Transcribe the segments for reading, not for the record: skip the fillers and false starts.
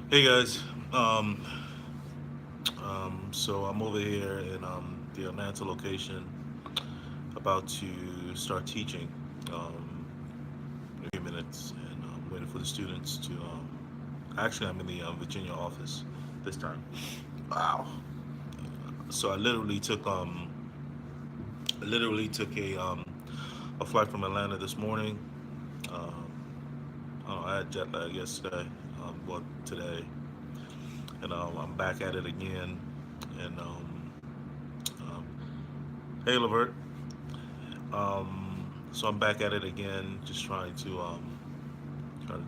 Hey guys, um, so I'm over here in the Atlanta location, about to start teaching in a few minutes, and waiting for the students to. Actually, I'm in the Virginia office this time. Wow. So I literally took a flight from Atlanta this morning. Um, I don't know, I had jet lag yesterday, well today, and I'm back at it again, and um, hey, Levert. So I'm back at it again, just trying to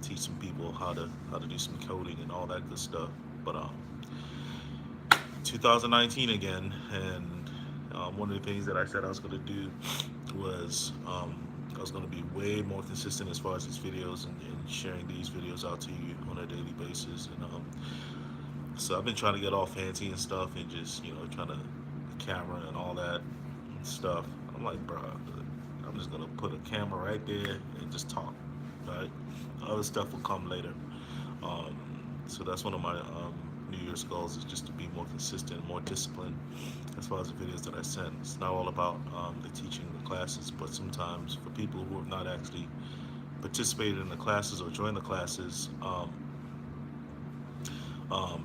teach some people how to do some coding and all that good stuff. But 2019 again, and one of the things that I said I was going to do was I was going to be way more consistent as far as these videos and sharing these videos out to you on a daily basis. And so I've been trying to get all fancy and stuff, and just trying to the camera and all that and stuff. I'm like, bro, I'm just gonna put a camera right there and just talk, right? Other stuff will come later. Um, so that's one of my New Year's goals, is just to be more consistent, more disciplined as far as the videos that I send. It's not all about the teaching the classes, but sometimes for people who have not actually participated in the classes or joined the classes,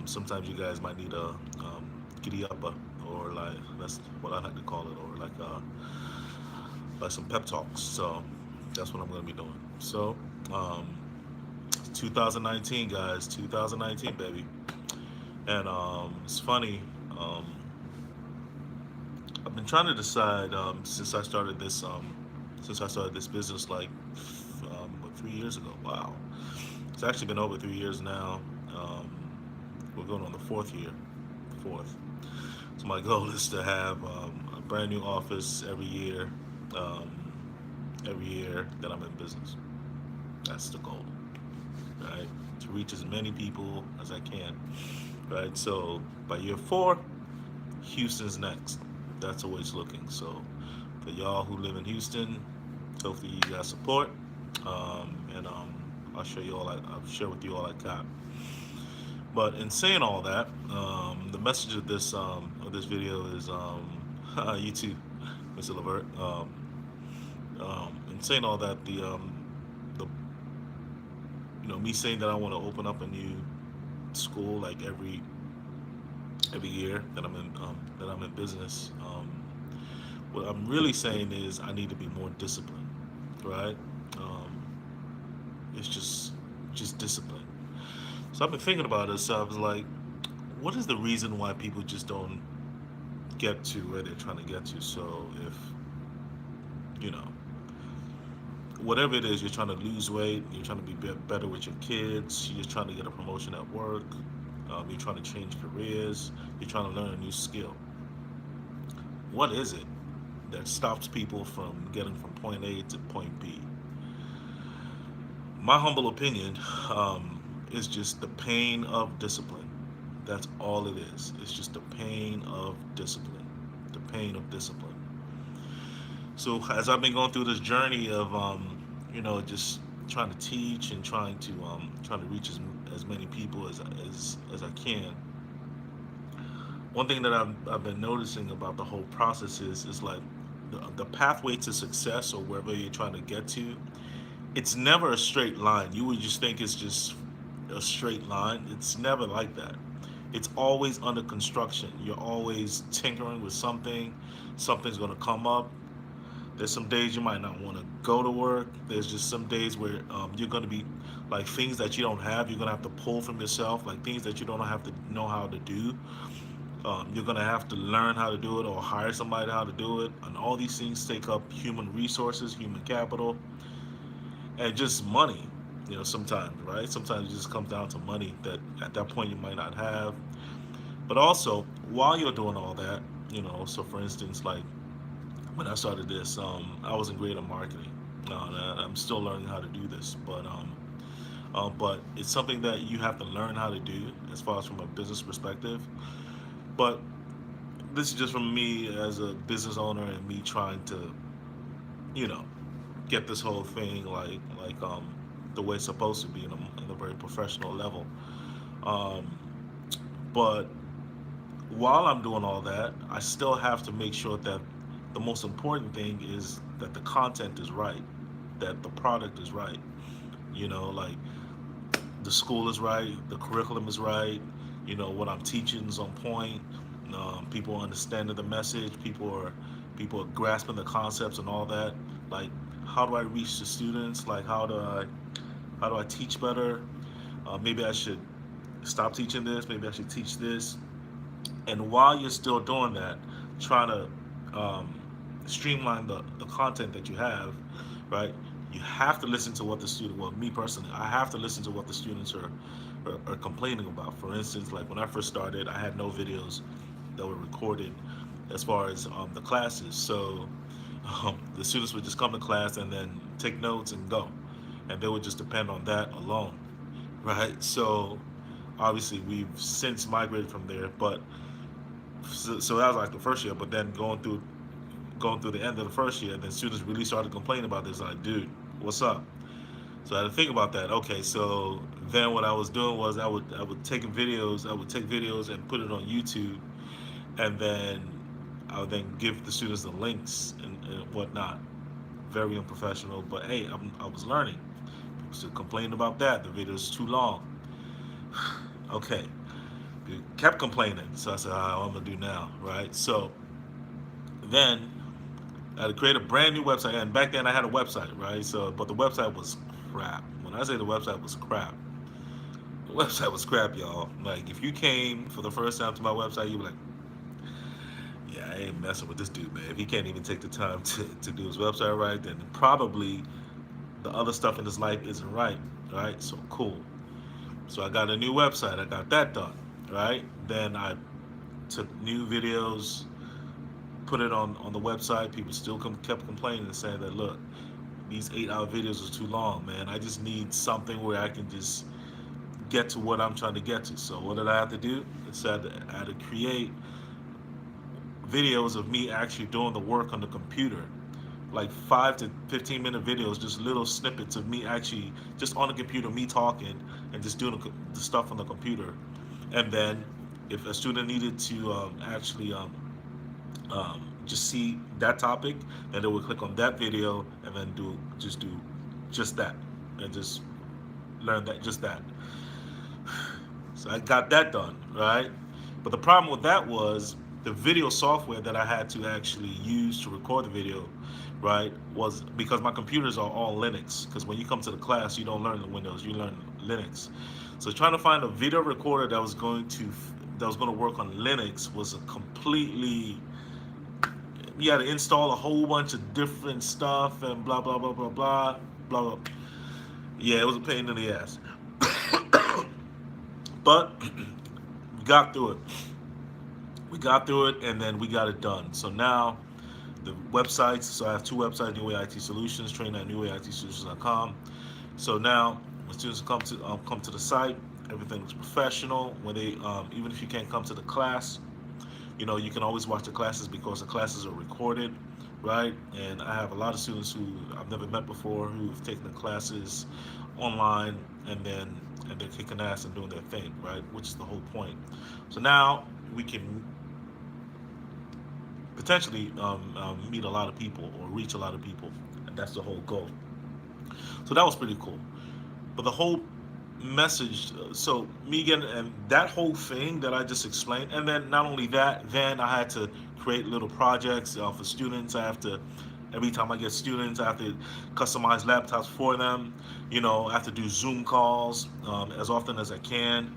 sometimes you guys might need a giddy upper, or like that's what I like to call it, or like some pep talks. So that's what I'm going to be doing. So um, 2019, guys, 2019, baby. And it's funny. Um, I've been trying to decide since I started this business, like 3 years ago. Wow, it's actually been over 3 years now. Um, we're going on the fourth year, fourth. So my goal is to have a brand new office um, every year that I'm in business. That's the goal, right? To reach as many people as I can, right? So by year four, Houston's next. That's the way it's looking. So for y'all who live in Houston, hopefully you got support, and I'll show you all. I'll share with you all I got. But in saying all that, the message of this video is you too, Mr. Levert. In saying all that, the me saying that I want to open up a new school like every year that I'm in business. What I'm really saying is I need to be more disciplined, right? Um, it's just discipline. So I've been thinking about this. So I was like, what is the reason why people just don't get to where they're trying to get to? So if you know whatever it is, you're trying to lose weight, you're trying to be better with your kids, you're trying to get a promotion at work, you're trying to change careers, you're trying to learn a new skill. What is it that stops people from getting from point A to point B? My humble opinion is just the pain of discipline. That's all it is. It's just the pain of discipline. The pain of discipline. So as I've been going through this journey of just trying to teach and trying to reach as many people as I can. One thing that I've been noticing about the whole process is like the pathway to success, or wherever you're trying to get to, it's never a straight line. You would just think it's just a straight line. It's never like that. It's always under construction. You're always tinkering with something. Something's going to come up. There's some days you might not want to go to work. There's just some days where you're going to be like things that you don't have. You're going to have to pull from yourself, like things that you don't have to know how to do. You're going to have to learn how to do it or hire somebody how to do it. And all these things take up human resources, human capital, and just money. Sometimes, right? Sometimes it just comes down to money that at that point you might not have. But also, while you're doing all that, so for instance, like when I started this, I wasn't great at marketing. I'm still learning how to do this, but it's something that you have to learn how to do as far as from a business perspective. But this is just from me as a business owner and me trying to, you know, get this whole thing like the way it's supposed to be in a very professional level. Um, but while I'm doing all that, I still have to make sure that the most important thing is that the content is right, that the product is right. Like the school is right, the curriculum is right, what I'm teaching is on point. People are understanding the message, people are grasping the concepts and all that. Like, how do I reach the students? Like, how do I teach better? Maybe I should stop teaching this. Maybe I should teach this. And while you're still doing that, trying to streamline the content that you have, right? You have to listen to what the student, well, me personally, I have to listen to what the students are complaining about. For instance, like when I first started, I had no videos that were recorded as far as the classes. So the students would just come to class and then take notes and go. And they would just depend on that alone, right? So obviously we've since migrated from there, but so that was like the first year. But then going through the end of the first year, and then students really started complaining about this. Like, dude, what's up? So I had to think about that. Okay, so then what I was doing was I would take videos and put it on YouTube, and then I would then give the students the links and whatnot. Very unprofessional, but hey, I was learning. People still complained about that. The video's too long. Okay, kept complaining. So I said, what I'm gonna do now, right? So then I had to create a brand new website, and back then I had a website, right? So, but the website was crap. When I say the website was crap, the website was crap, y'all. Like, if you came for the first time to my website, you'd be like, yeah, I ain't messing with this dude, man. If he can't even take the time to do his website right, then probably the other stuff in his life isn't right, right? So cool. So I got a new website. I got that done, right? Then I took new videos, put it on the website. People still kept complaining and saying that, look, these 8-hour videos are too long, man. I just need something where I can just get to what I'm trying to get to. So what did I have to do? I had to create videos of me actually doing the work on the computer, like 5 to 15 minute videos, just little snippets of me actually just on the computer, me talking and just doing the stuff on the computer. And then if a student needed to actually just see that topic, then they would click on that video and then do just that, and just learn that. So I got that done, right? But the problem with that was the video software that I had to actually use to record the video, right, was because my computers are all Linux. Because when you come to the class, you don't learn Windows, you learn Linux. So trying to find a video recorder that was going to work on Linux was a completely, you had to install a whole bunch of different stuff and blah blah blah blah blah blah blah. Yeah, it was a pain in the ass, but we got through it. We got through it, and then we got it done. So now the websites. So I have two websites: New Way IT Solutions, train at newwayitsolutions.com. So now when students come to the site, everything looks professional. When they even if you can't come to the class, you can always watch the classes because the classes are recorded, right? And I have a lot of students who I've never met before who've taken the classes online, and they're kicking ass and doing their thing, right? Which is the whole point. So now we can potentially meet a lot of people or reach a lot of people, and that's the whole goal. So that was pretty cool. But the whole message, so me getting and that whole thing that I just explained, and then not only that, then I had to create little projects for students. I have to, every time I get students, I have to customize laptops for them. I have to do Zoom calls as often as I can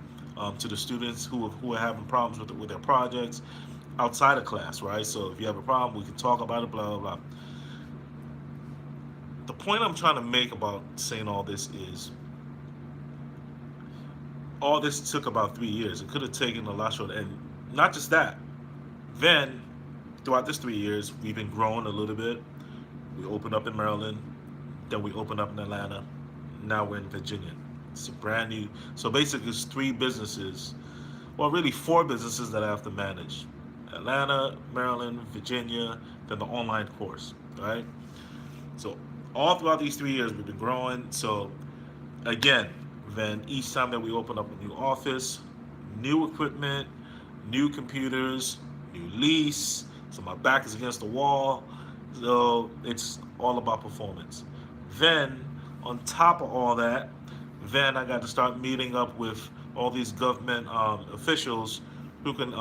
to the students who are having problems with their projects outside of class, right? So if you have a problem, we can talk about it, blah blah blah. The point I'm trying to make about saying all this is all this took about 3 years. It could have taken a lot shorter. And not just that. Then, throughout this 3 years, we've been growing a little bit. We opened up in Maryland. Then we opened up in Atlanta. Now we're in Virginia. It's a brand new. So basically, it's 3 businesses. Well, really 4 businesses that I have to manage: Atlanta, Maryland, Virginia, then the online course, right? So all throughout these 3 years, we've been growing. So again, Then each time that we open up a new office, new equipment, new computers, new lease. So my back is against the wall. So it's all about performance. Then on top of all that, then I got to start meeting up with all these government officials who can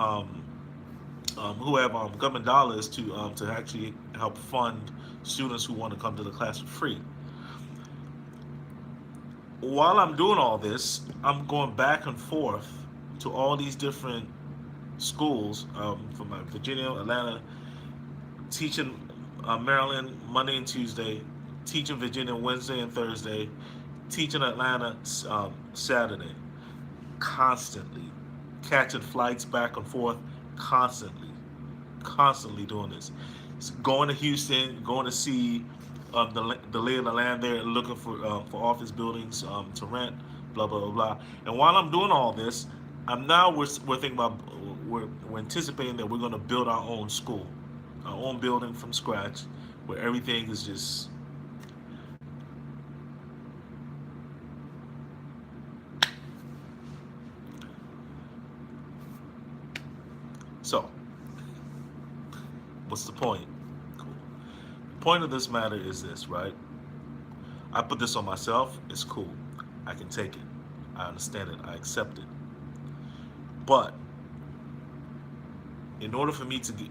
who have government dollars to actually help fund students who want to come to the class for free. While I'm doing all this, I'm going back and forth to all these different schools from Virginia, Atlanta, teaching Maryland Monday and Tuesday, teaching Virginia Wednesday and Thursday, teaching Atlanta Saturday, constantly catching flights back and forth, constantly, constantly doing this. Going to Houston, going to see the lay of the land there, looking for office buildings to rent, blah blah blah blah. And while I'm doing all this, we're thinking about we're anticipating that we're going to build our own school, our own building from scratch, where everything is just so. What's the point? Cool. The point of this matter is this, right? I put this on myself. It's cool. I can take it. I understand it. I accept it. But in order for me to get,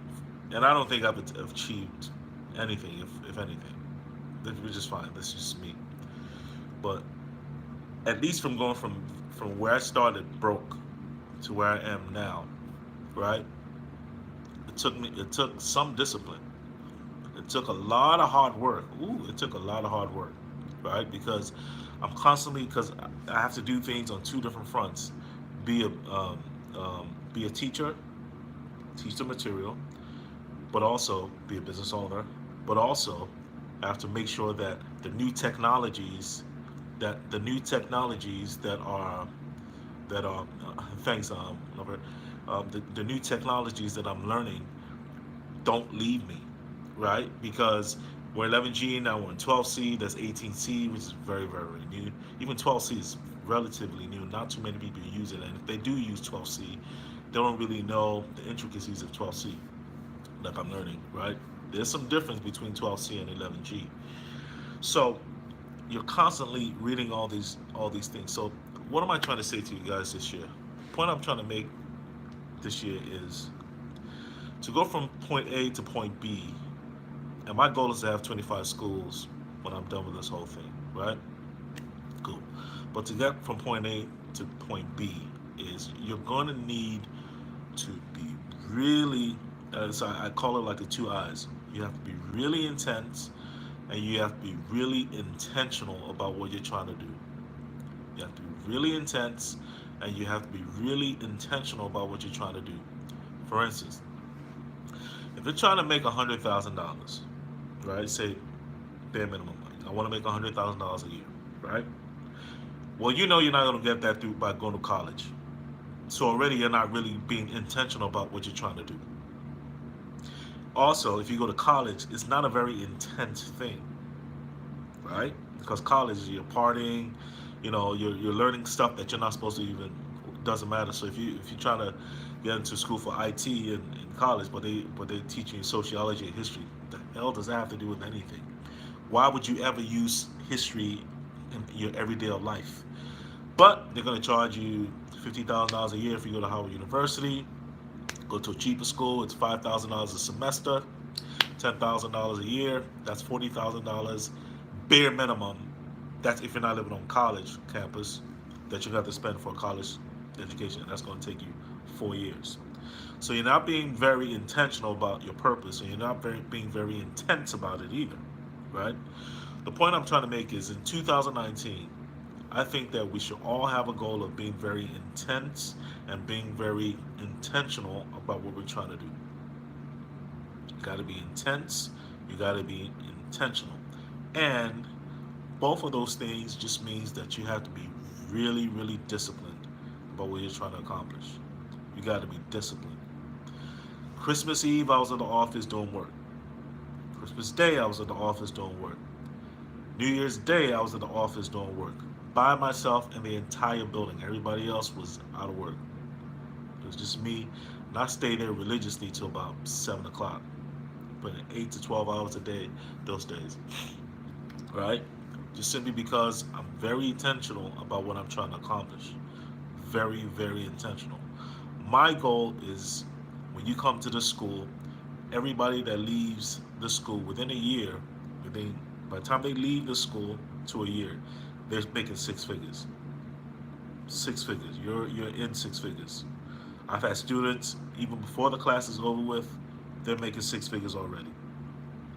and I don't think I've achieved anything, if anything, which is fine. That's just me. But at least from going from where I started broke to where I am now, right? It took some discipline. It took a lot of hard work. It took a lot of hard work, right? Because because I have to do things on two different fronts. Be be a teacher, teach the material, but also be a business owner. But also, I have to make sure that the new technologies that are thanks, Robert, the new technologies that I'm learning don't leave me, right? Because we're 11G now, we're in 12C, that's 18C, which is very, very new. Even 12C is relatively new. Not too many people use it, and if they do use 12C, they don't really know the intricacies of 12C, like I'm learning, right? There's some difference between 12C and 11G. So you're constantly reading all these things. So what am I trying to say to you guys this year? The point I'm trying to make this year is to go from point A to point B, and my goal is to have 25 schools when I'm done with this whole thing, right? Cool. But to get from point A to point B is you're going to need to be really, so I call it like the two eyes. You have to be really intense, and you have to be really intentional about what you're trying to do. You have to be really intense, and you have to be really intentional about what you're trying to do. For instance, if you're trying to make $100,000, right? Say bare minimum. I want to make $100,000 a year, right? Well, you know you're not going to get that through by going to college. So already you're not really being intentional about what you're trying to do. Also, if you go to college, it's not a very intense thing, right? Because college, you're partying, you're learning stuff that you're not supposed to even. Doesn't matter. So if you try to get into school for IT in college, but they teach you sociology and history, what the hell does that have to do with anything? Why would you ever use history in your everyday life? But they're going to charge you $50,000 a year if you go to Howard University. Go to a cheaper school, it's $5,000 a semester, $10,000 a year. That's $40,000 bare minimum. That's if you're not living on college campus that you have to spend for a college education. That's going to take you 4 years. So you're not being very intentional about your purpose, and you're not being very intense about it either, right? The point I'm trying to make is in 2019, I think that we should all have a goal of being very intense and being very intentional about what we're trying to do. You got to be intense, you got to be intentional. And both of those things just means that you have to be really, really disciplined about what you're trying to accomplish. You got to be disciplined. Christmas Eve, I was in the office doing work. Christmas Day, I was in the office doing work. New Year's Day, I was in the office doing work. by myself in the entire building. Everybody else was out of work. It was just me, and I stayed there religiously till about 7 o'clock, putting 8 to 12 hours a day those days, right? Just simply because I'm very intentional about what I'm trying to accomplish. Very, very intentional. My goal is when you come to the school, everybody that leaves the school within a year, within by the time they leave the school to a year, they're making six figures. Six figures. You're in six figures. I've had students even before the class is over with, they're making six figures already.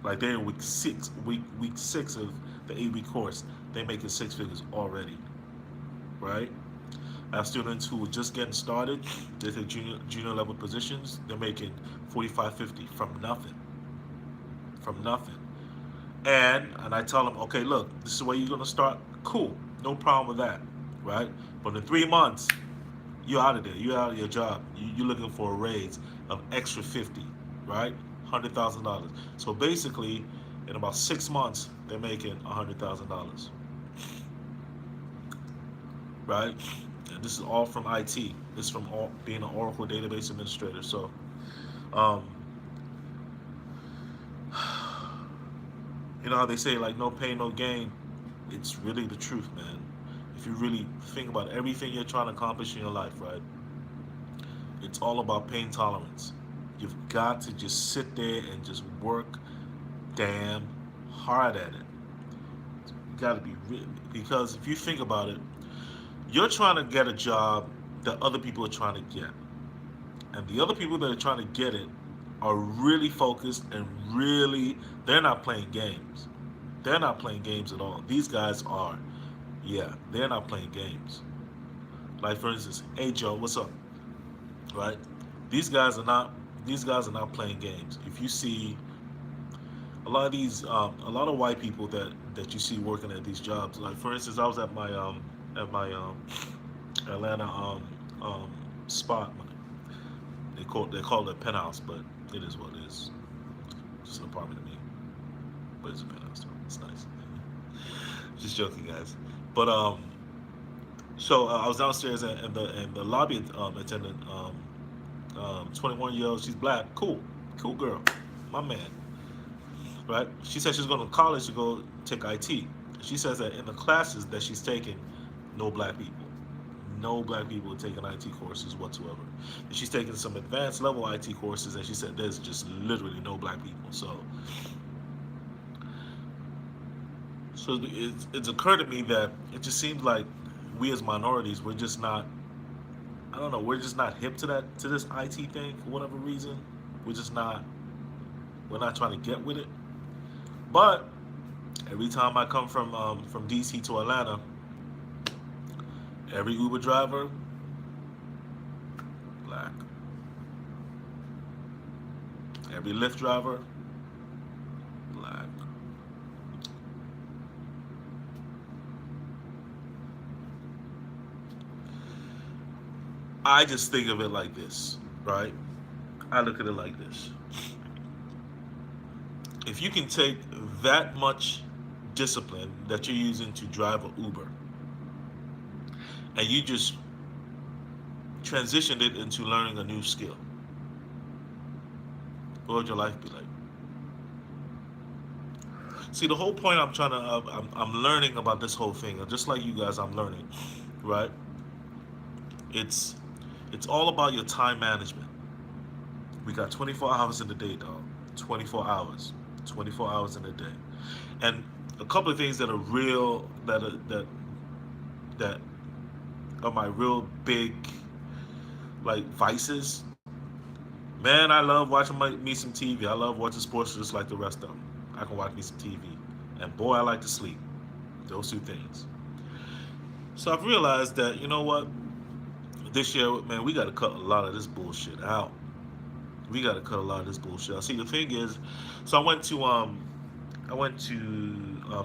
Like they're in week six of the 8 week course, they're making six figures already, right? I have students who are just getting started, they're at junior level positions, they're making 45, 50 from nothing, from nothing. And I tell them, okay, look, this is where you're gonna start. Cool, no problem with that, right? But in 3 months, you're out of there. You're out of your job. You're looking for a raise of extra 50, right? $100,000. So basically, in about 6 months, they're making $100,000, right? And this is all from IT. This is from all, being an Oracle database administrator. So, um, you know how they say like no pain, no gain. It's really the truth, man. If you really think about everything you're trying to accomplish in your life, right? It's all about pain tolerance. You've got to just sit there and just work damn hard at it. You got to be because if you think about it, you're trying to get a job that other people are trying to get, and the other people that are trying to get it are really focused and really they're not playing games. They're not playing games at all. These guys are. Yeah, they're not playing games. Like for instance, hey Joe, what's up? Right? These guys are not. These guys are not playing games. If you see a lot of white people that you see working at these jobs. Like for instance, I was at my Atlanta um, spot. They call it a penthouse, but it is what it is. Just an apartment to me, but it's a penthouse. So it's nice. Just joking, guys. But so I was downstairs and the lobby attendant, 21 year old. She's black. Cool girl, my man. Right? She said she's going to college to go take IT. She says that in the classes that she's taking, no black people. No black people are taking IT courses whatsoever. And she's taking some advanced level IT courses, and she said there's just literally no black people. So it's occurred to me that it just seems like we as minorities, we're just not. I don't know. We're just not hip to this IT thing for whatever reason. We're just not. We're not trying to get with it. But every time I come from DC to Atlanta, every Uber driver, black. Every Lyft driver, black. I just think of it like this, right? I look at it like this. If you can take that much discipline that you're using to drive an Uber and you just transitioned it into learning a new skill, what would your life be like? See, the whole point I'm learning about this whole thing, just like you guys, I'm learning, right? It's it's all about your time management. We got 24 hours in the day, dog. 24 hours. 24 hours in a day. And a couple of things that are real that are my real big like vices. Man, I love watching me some TV. I love watching sports just like the rest of them. I can watch me some TV. And boy, I like to sleep. Those two things. So I've realized that, you know what? This year, man, we got to cut a lot of this bullshit out. We got to cut a lot of this bullshit out. See, the thing is, so I went to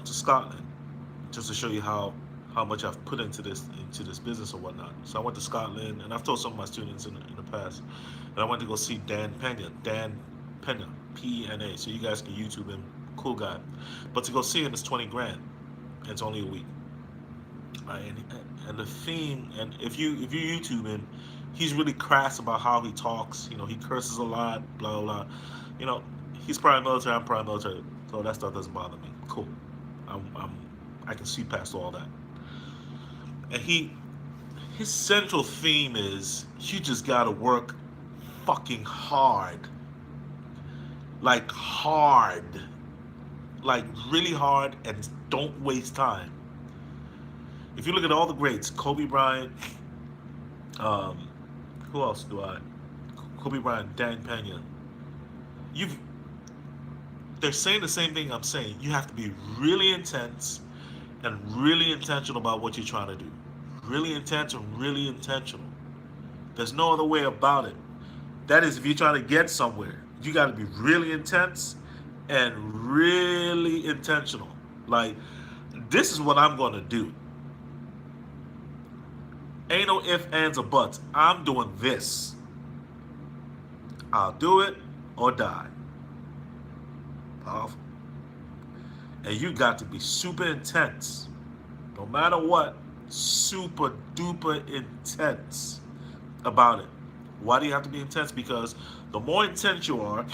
Scotland just to show you how much I've put into this business or whatnot. So I went to Scotland, and I've told some of my students in the past, and I went to go see Dan Pena. Dan Pena, Pena. So you guys can YouTube him, cool guy. But to go see him is 20 grand. And it's only a week. right? And the theme, and if you YouTube him, he's really crass about how he talks. He curses a lot, blah blah blah. You know, he's private military. I'm private military, so that stuff doesn't bother me. Cool. I'm I can see past all that. And his central theme is you just gotta work fucking hard, like hard, like really hard, and don't waste time. If you look at all the greats, Kobe Bryant, um, who else do I? Kobe Bryant, Dan Pena. You've They're saying the same thing I'm saying. You have to be really intense and really intentional about what you're trying to do. Really intense and really intentional. There's no other way about it. That is, if you're trying to get somewhere, you got to be really intense and really intentional. Like, this is what I'm going to do. Ain't no ifs, ands, or buts. I'm doing this. I'll do it or die. Powerful. And you got to be super intense. No matter what, super duper intense about it. Why do you have to be intense? Because the more intense you are,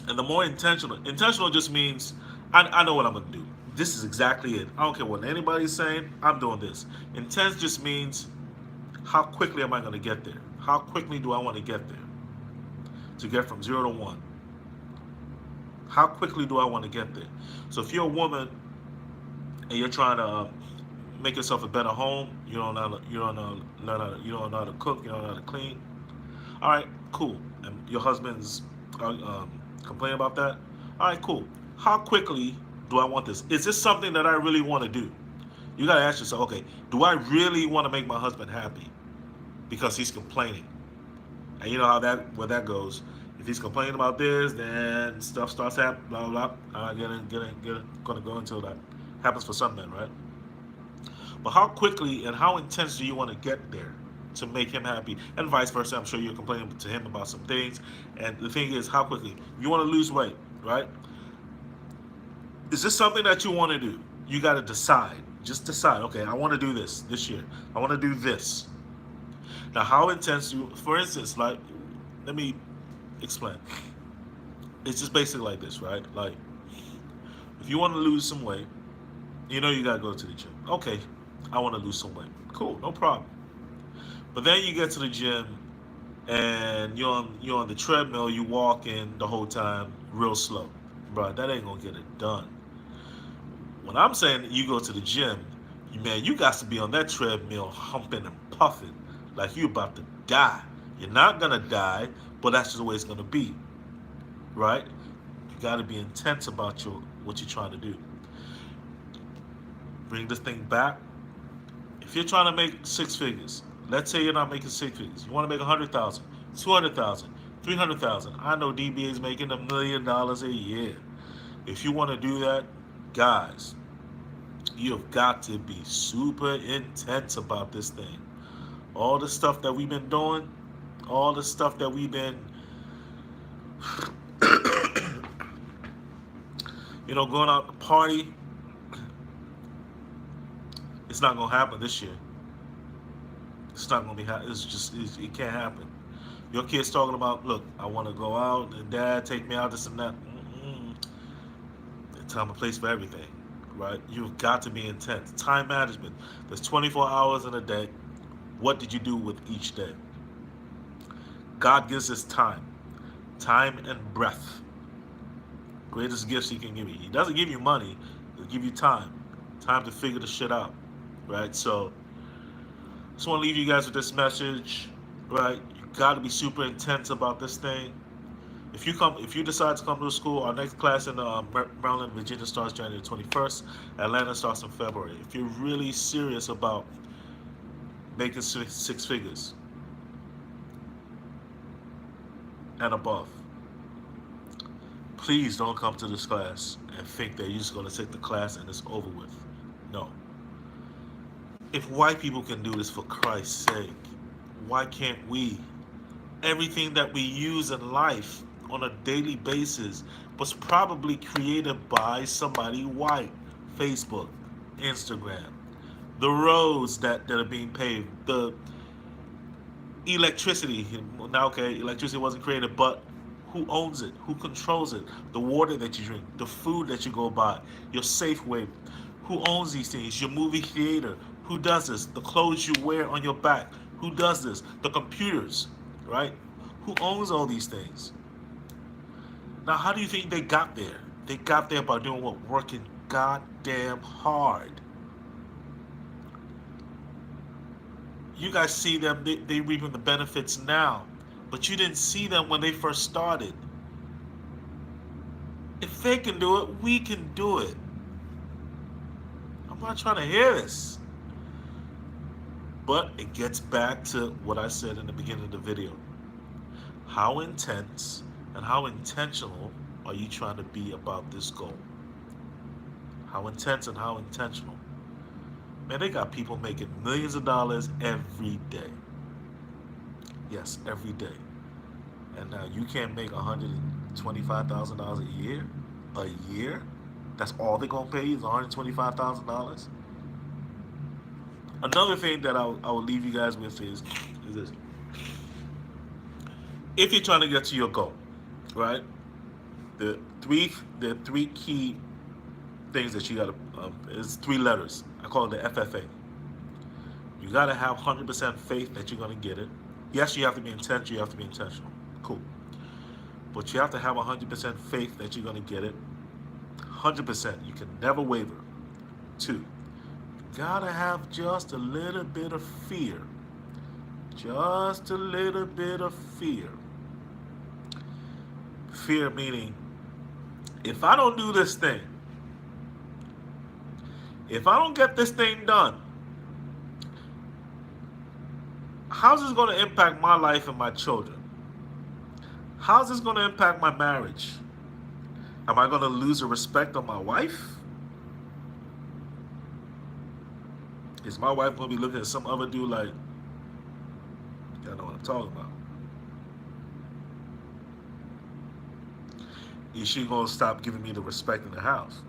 and the more intentional just means I know what I'm gonna do. This is exactly it. I don't care what anybody's saying, I'm doing this. Intense just means how quickly am I gonna get there? How quickly do I want to get there? To get from 0 to 1. How quickly do I want to get there? So if you're a woman and you're trying to make yourself a better home, you don't know how to cook, you don't know how to clean. All right, cool. And your husband's complaining about that. All right, cool. How quickly do I want this? Is this something that I really want to do? You got to ask yourself, okay, do I really want to make my husband happy because he's complaining? And you know where that goes. If he's complaining about this, then stuff starts happening. Blah blah blah. Gonna go until that happens for some men, right? But how quickly and how intense do you want to get there to make him happy, and vice versa? I'm sure you're complaining to him about some things. And the thing is, how quickly you want to lose weight, right? Is this something that you want to do? You got to decide. Just decide. Okay, I want to do this year. I want to do this. Now, how intense you? For instance, like, let me explain. It's just basically like this, right? Like, if you want to lose some weight, you know you gotta go to the gym. Okay, I want to lose some weight. Cool, no problem. But then you get to the gym and you're on the treadmill. You walking the whole time, real slow, bro. That ain't gonna get it done. When I'm saying you go to the gym, you got to be on that treadmill, humping and puffing like you about to die. You're not gonna die, but that's just the way it's gonna be, right? You got to be intense about what you're trying to do. Bring this thing back. If you're trying to make 6 figures, let's say you're not making 6 figures, you want to make 100,000, 200,000, 300,000. I know DBA is making $1 million a year. If you want to do that, guys, you have got to be super intense about this thing. All the stuff that we've been doing, all the stuff that we've been, going out to party, it's not gonna happen this year. It's not gonna be. It can't happen. Your kid's talking about, look, I want to go out, and dad take me out, this and that. Time and place for everything, right? You've got to be intense. Time management. There's 24 hours in a day. What did you do with each day? God gives us time and breath. Greatest gifts He can give you. He doesn't give you money. He'll give you time to figure the shit out, right? So, just want to leave you guys with this message, right? You got to be super intense about this thing. If you decide to come to the school, our next class in Maryland, Virginia starts January 21st. Atlanta starts in February. If you're really serious about making 6 figures and above, please don't come to this class and think that you're just going to take the class and it's over with. No. If white people can do this, for Christ's sake, why can't we? Everything that we use in life on a daily basis was probably created by somebody white. Facebook, Instagram, the roads that are being paved, the electricity. Now, okay, electricity wasn't created, but who owns it? Who controls it? The water that you drink, the food that you go buy, your Safeway. Who owns these things? Your movie theater. Who does this? The clothes you wear on your back. Who does this? The computers, right? Who owns all these things? Now, how do you think they got there? They got there by doing what? Working goddamn hard. You guys see them, they reaping the benefits now, but you didn't see them when they first started. If they can do it, we can do it. I'm not trying to hear this. But it gets back to what I said in the beginning of the video. How intense and how intentional are you trying to be about this goal? How intense and how intentional? Man, they got people making millions of dollars every day. Yes, every day. And now you can't make $125,000 a year? A year? That's all they're going to pay you is $125,000? Another thing that I will leave you guys with is this. If you're trying to get to your goal, right? The three key things that you got to, is 3 letters. I call it the FFA. You got to have 100% faith that you're going to get it. Yes, you have to be intentional. You have to be intentional. Cool. But you have to have 100% faith that you're going to get it. 100%. You can never waver. 2, you got to have just a little bit of fear. Just a little bit of fear. Fear meaning, if I don't do this thing, if I don't get this thing done, how's this going to impact my life and my children? How's this going to impact my marriage? Am I going to lose the respect of my wife? Is my wife going to be looking at some other dude like, y'all know what I'm talking about? Is she going to stop giving me the respect in the house?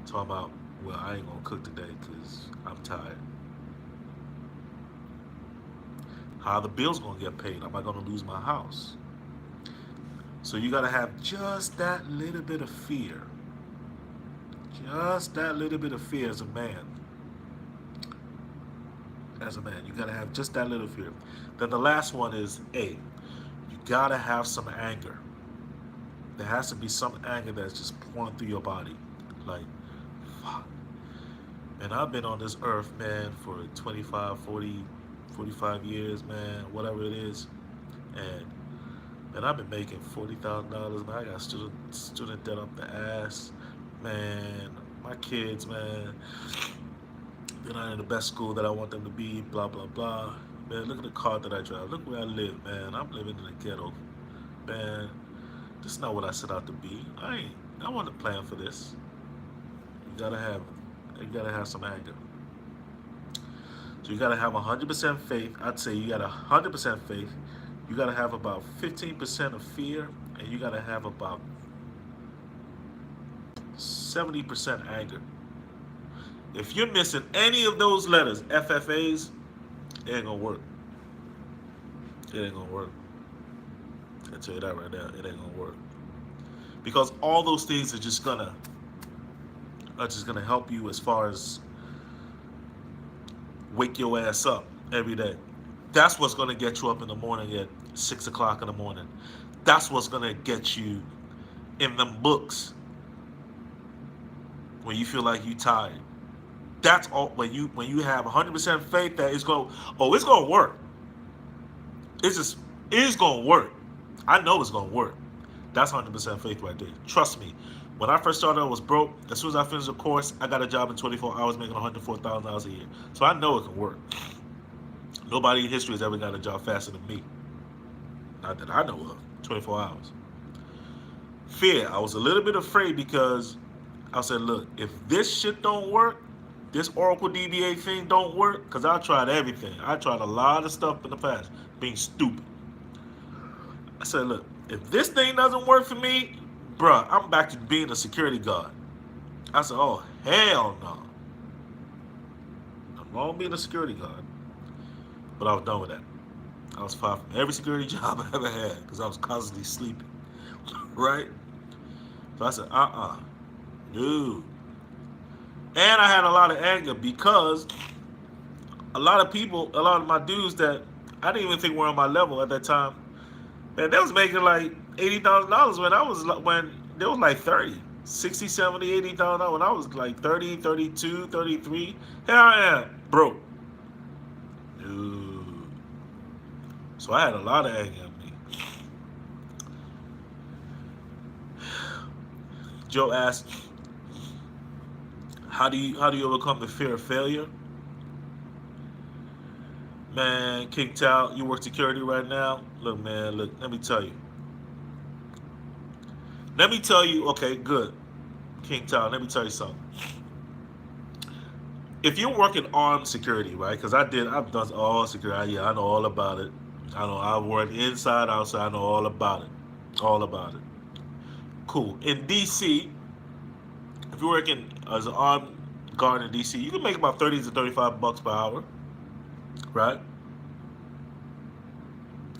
Talking about, well, I ain't going to cook today because I'm tired. How are the bills going to get paid? Am I going to lose my house? So you got to have just that little bit of fear. Just that little bit of fear as a man. As a man, you got to have just that little fear. Then the last one is A. You got to have some anger. There has to be some anger that's just pouring through your body. Like, fuck. And I've been on this earth, man, for 25, 40, 45 years, man, whatever it is. And I've been making $40,000, man. I got student debt up the ass. Man, my kids, man, they're not in the best school that I want them to be, blah, blah, blah. Man, look at the car that I drive. Look where I live, man. I'm living in the ghetto. Man, this is not what I set out to be. I wasn't plan for this. You gotta have some anger. So you gotta have 100% faith. I'd say you got 100% faith. You gotta have about 15% of fear, and you gotta have about 70% anger. If you're missing any of those letters, FFAs, it ain't gonna work. It ain't gonna work. I tell you that right now, it ain't gonna work. Because all those things are just gonna help you as far as wake your ass up every day. That's what's gonna get you up in the morning at 6 o'clock in the morning. That's what's gonna get you in them books when you feel like you tired. That's all. When you have 100% faith that it's gonna work. It is gonna work. I know it's gonna work. That's 100% faith right there. Trust me. When I first started, I was broke. As soon as I finished the course, I got a job in 24 hours making $104,000 a year. So I know it can work. Nobody in history has ever got a job faster than me. Not that I know of. 24 hours. Fear. I was a little bit afraid because I said, look, if this shit don't work, this Oracle DBA thing don't work, because I tried everything. I tried a lot of stuff in the past, being stupid. I said, look, if this thing doesn't work for me, bruh, I'm back to being a security guard. I said, oh, hell no. Long being a security guard. But I was done with that. I was fired from every security job I ever had because I was constantly sleeping. Right? So I said, no. And I had a lot of anger because a lot of people, a lot of my dudes that I didn't even think were on my level at that time, man, they was making like $80,000 when they was like 30, 60, 70, 80,000 when I was like 30, 32, 33. Here I am, broke. Dude. So I had a lot of anger in me. Joe asked, how do you overcome the fear of failure? Man, King Tao, you work security right now. Look, man, look, let me tell you. Let me tell you, okay, good. King Tao, let me tell you something. If you're working on security, right? Because I've done all security. Yeah, I know all about it. I know I work inside, outside. I know all about it. All about it. Cool. In DC, if you're working as an armed guard in DC, you can make about 30 to 35 bucks per hour, right?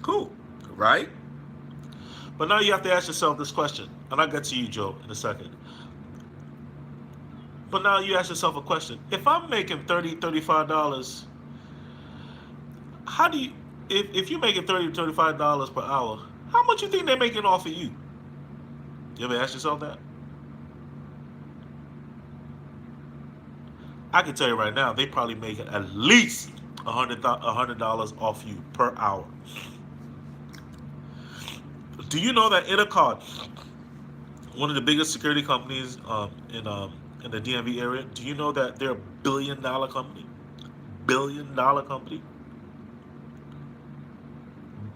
Cool, right? But now you have to ask yourself this question, and I'll get to you, Joe, in a second. But now you ask yourself a question. If I'm making $30, $35, how do you, if you're making $30 to $35 per hour, how much you think they're making off of you? You ever ask yourself that? I can tell you right now, they probably making at least $100 off you per hour. Do you know that Intercard, one of the biggest security companies in the DMV area, do you know that they're $1 billion company? $1 billion company?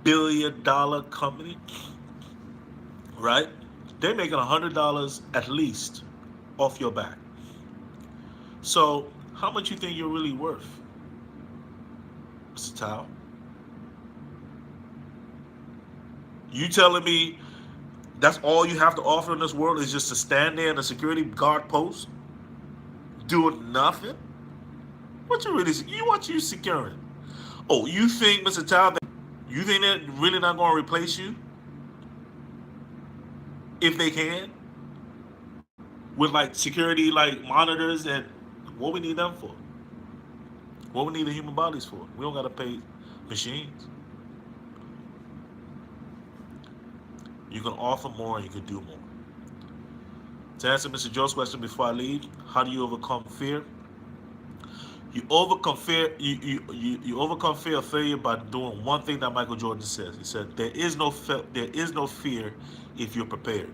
$1 billion company, right? They're making $100 at least off your back. So how much you think you're really worth, Mr. Tao? You telling me that's all you have to offer in this world is just to stand there in a security guard post doing nothing? What you securing? Oh, you think, Mr. Tao, that you think they're really not going to replace you if they can with like security like monitors and what we need them for? What we need the human bodies for? We don't got to pay machines. You can offer more and you can do more. To answer Mr. Joe's question before I leave, how do you overcome fear? You overcome fear of failure by doing one thing that Michael Jordan says. He said there is no fear if you're prepared.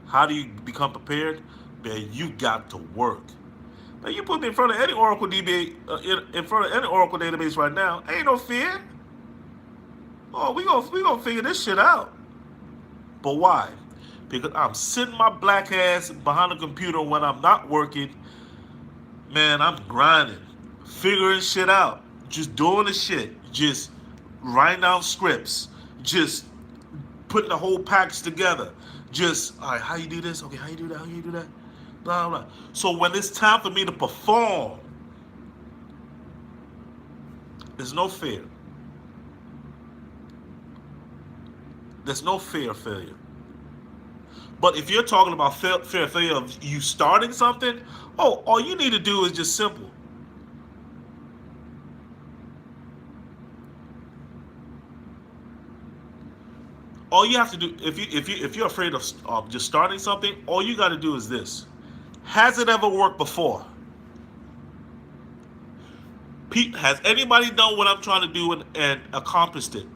How do you become prepared? Man, you got to work. Man, you put me in front of any Oracle DB in front of any Oracle database right now. Ain't no fear. Oh, we gonna figure this shit out. But why? Because I'm sitting my black ass behind the computer when I'm not working. Man, I'm grinding, figuring shit out, just doing the shit, just writing down scripts, just putting the whole package together. Just, all right, how you do this? Okay, how you do that? How you do that? Blah, blah. So when it's time for me to perform, there's no fear. There's no fear of failure. But if you're talking about fear of failure of you starting something, oh, all you need to do is just simple. All you have to do, if you're afraid of just starting something, all you got to do is this: has it ever worked before? Pete, has anybody done what I'm trying to do and accomplished it?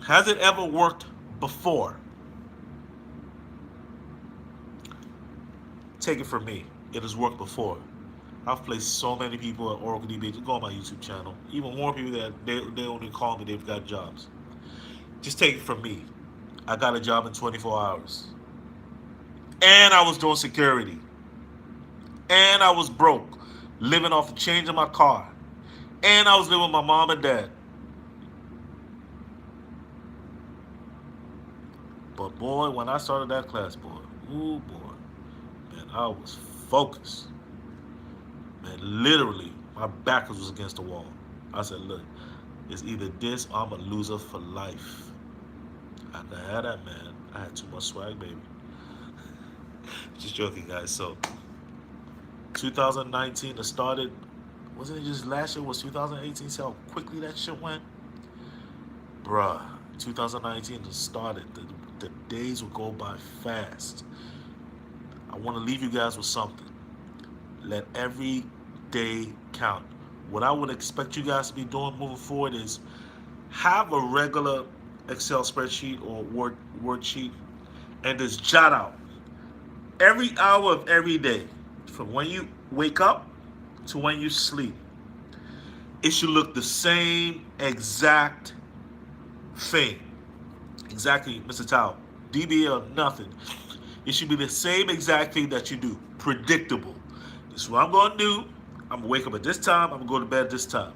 Has it ever worked before? Take it from me, it has worked before. I've placed so many people at Oracle DB. Go on my YouTube channel. Even more people that they only call me, they've got jobs. Just take it from me. I got a job in 24 hours. And I was doing security. And I was broke, living off the change in my car. And I was living with my mom and dad. But boy, when I started that class, boy, ooh boy, man, I was focused. And literally, my back was against the wall. I said, look, it's either this or I'm a loser for life. I had that, man. I had too much swag, baby. Just joking, guys. So, 2019, it started. Wasn't it just last year? Was 2018? See how quickly that shit went? Bruh, 2019 just started. The days will go by fast. I want to leave you guys with something. Let every day count. What I would expect you guys to be doing moving forward is have a regular Excel spreadsheet or word sheet and just jot out every hour of every day from when you wake up to when you sleep. It should look the same exact thing. Exactly, Mr. Tao. DBA or nothing. It should be the same exact thing that you do. Predictable. This is what I'm going to do. I'm going to wake up at this time. I'm going to go to bed at this time.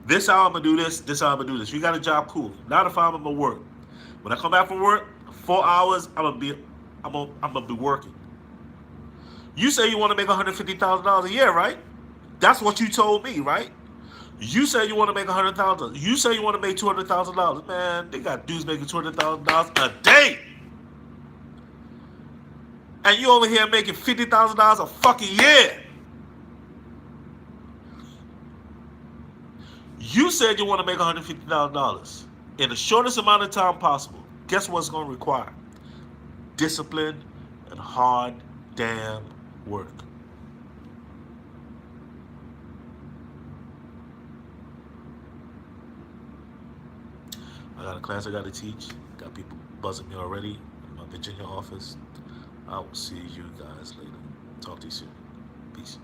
This hour I'm going to do this. This hour I'm going to do this. You got a job, cool. 9 to 5 I'm going to work. When I come back from work, 4 hours I'm going to be working. You say you want to make $150,000 a year, right? That's what you told me, right? You say you want to make $100,000. You say you want to make $200,000. Man, they got dudes making $200,000 a day. And you over here making $50,000 a fucking year. You said you want to make $150,000 in the shortest amount of time possible. Guess what's going to require? Discipline and hard damn work. I got a class I got to teach. Got people buzzing me already in my Virginia office. I will see you guys later. Talk to you soon. Peace.